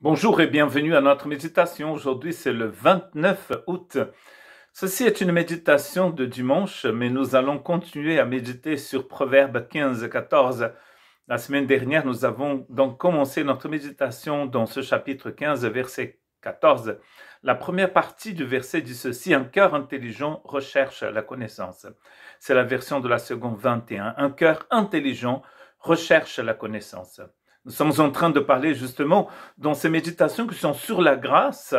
Bonjour et bienvenue à notre méditation. Aujourd'hui, c'est le 29 août. Ceci est une méditation de dimanche, mais nous allons continuer à méditer sur Proverbes 15 et 14. La semaine dernière, nous avons donc commencé notre méditation dans ce chapitre 15, verset 14. La première partie du verset dit ceci: un cœur intelligent recherche la connaissance. C'est la version de la seconde 21. Un cœur intelligent recherche la connaissance. Nous sommes en train de parler justement dans ces méditations qui sont sur la grâce,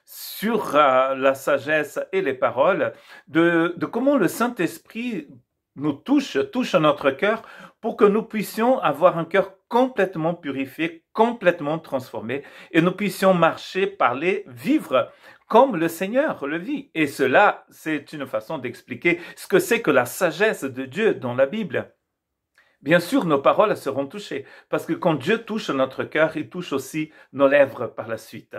sur la sagesse et les paroles, de comment le Saint-Esprit nous touche à notre cœur pour que nous puissions avoir un cœur complètement purifié, complètement transformé, et nous puissions marcher, parler, vivre comme le Seigneur le vit. Et cela, c'est une façon d'expliquer ce que c'est que la sagesse de Dieu dans la Bible. Bien sûr, nos paroles seront touchées, parce que quand Dieu touche notre cœur, il touche aussi nos lèvres par la suite.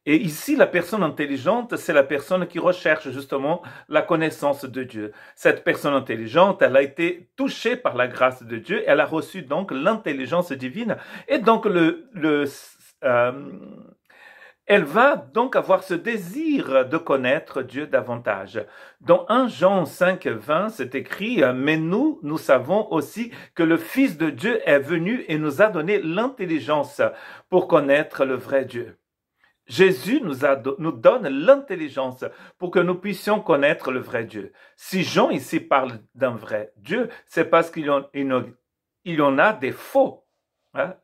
Et ici, la personne intelligente, c'est la personne qui recherche justement la connaissance de Dieu. Cette personne intelligente, elle a été touchée par la grâce de Dieu, elle a reçu donc l'intelligence divine, et donc elle va donc avoir ce désir de connaître Dieu davantage. Dans 1 Jean 5, 20, c'est écrit « Mais nous savons aussi que le Fils de Dieu est venu et nous a donné l'intelligence pour connaître le vrai Dieu. » Jésus nous donne l'intelligence pour que nous puissions connaître le vrai Dieu. Si Jean ici parle d'un vrai Dieu, c'est parce qu'il y en a des faux.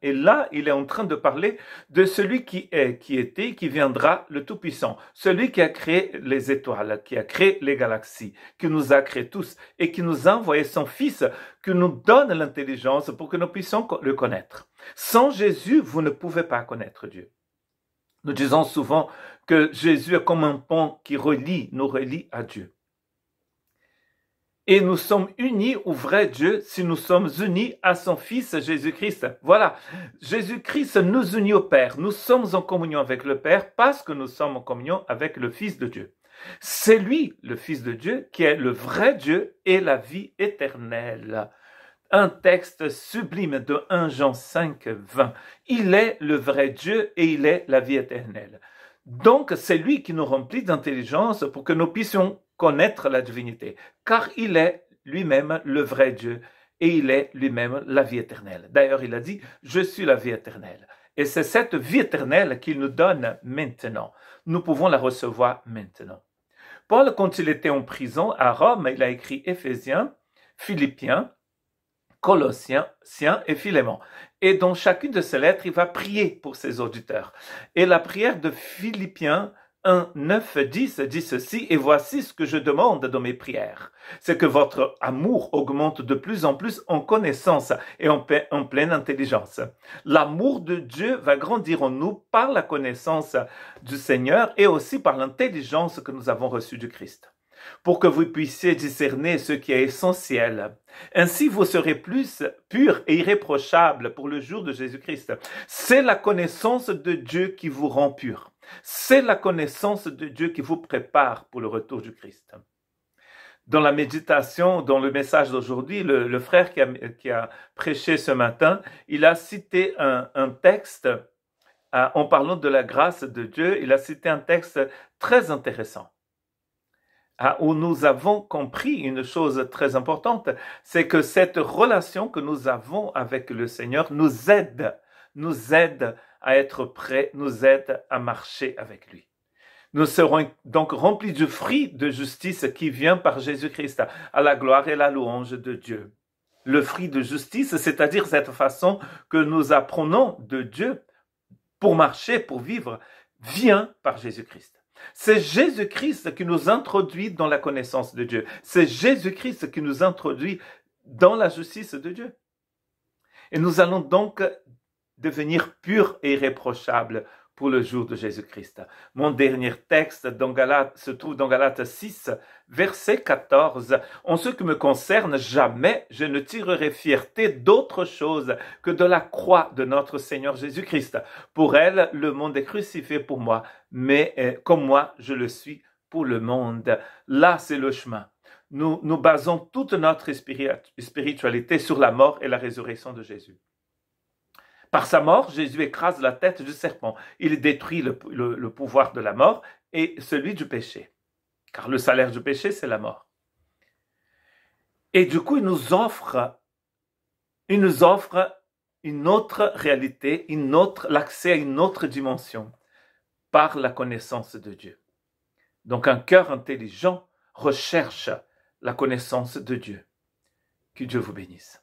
Et là, il est en train de parler de celui qui est, qui était, qui viendra, le Tout-Puissant. Celui qui a créé les étoiles, qui a créé les galaxies, qui nous a créés tous et qui nous a envoyé son Fils, qui nous donne l'intelligence pour que nous puissions le connaître. Sans Jésus, vous ne pouvez pas connaître Dieu. Nous disons souvent que Jésus est comme un pont qui nous relie à Dieu. Et nous sommes unis au vrai Dieu si nous sommes unis à son Fils Jésus-Christ. Voilà, Jésus-Christ nous unit au Père. Nous sommes en communion avec le Père parce que nous sommes en communion avec le Fils de Dieu. C'est lui, le Fils de Dieu, qui est le vrai Dieu et la vie éternelle. Un texte sublime de 1 Jean 5, 20. Il est le vrai Dieu et il est la vie éternelle. Donc, c'est lui qui nous remplit d'intelligence pour que nous puissions connaître la divinité, car il est lui-même le vrai Dieu et il est lui-même la vie éternelle. D'ailleurs, il a dit « Je suis la vie éternelle ». Et c'est cette vie éternelle qu'il nous donne maintenant. Nous pouvons la recevoir maintenant. Paul, quand il était en prison à Rome, il a écrit Éphésiens, Philippiens, Colossiens et Philémon. Et dans chacune de ces lettres, il va prier pour ses auditeurs. Et la prière de Philippiens 1, 9, 10 dit ceci: « Et voici ce que je demande dans mes prières. C'est que votre amour augmente de plus en plus en connaissance et en pleine intelligence. L'amour de Dieu va grandir en nous par la connaissance du Seigneur et aussi par l'intelligence que nous avons reçue du Christ. Pour que vous puissiez discerner ce qui est essentiel. Ainsi, vous serez plus purs et irréprochables pour le jour de Jésus-Christ. C'est la connaissance de Dieu qui vous rend purs. C'est la connaissance de Dieu qui vous prépare pour le retour du Christ. » Dans la méditation, dans le message d'aujourd'hui, le frère qui a prêché ce matin, il a cité un texte en parlant de la grâce de Dieu. Il a cité un texte très intéressant, où nous avons compris une chose très importante, c'est que cette relation que nous avons avec le Seigneur nous aide à être prêts, nous aide à marcher avec lui. Nous serons donc remplis du fruit de justice qui vient par Jésus-Christ, à la gloire et la louange de Dieu. Le fruit de justice, c'est-à-dire cette façon que nous apprenons de Dieu pour marcher, pour vivre, vient par Jésus-Christ. C'est Jésus-Christ qui nous introduit dans la connaissance de Dieu. C'est Jésus-Christ qui nous introduit dans la justice de Dieu. Et nous allons donc devenir purs et irréprochables pour le jour de Jésus-Christ. Mon dernier texte se trouve dans Galates 6, verset 14. « En ce qui me concerne, jamais je ne tirerai fierté d'autre chose que de la croix de notre Seigneur Jésus-Christ. Pour elle, le monde est crucifié pour moi, mais comme moi, je le suis pour le monde. » Là, c'est le chemin. Nous basons toute notre spiritualité sur la mort et la résurrection de Jésus. Par sa mort, Jésus écrase la tête du serpent. Il détruit le pouvoir de la mort et celui du péché. Car le salaire du péché, c'est la mort. Et du coup, il nous offre une autre réalité, l'accès à une autre dimension par la connaissance de Dieu. Donc un cœur intelligent recherche la connaissance de Dieu. Que Dieu vous bénisse.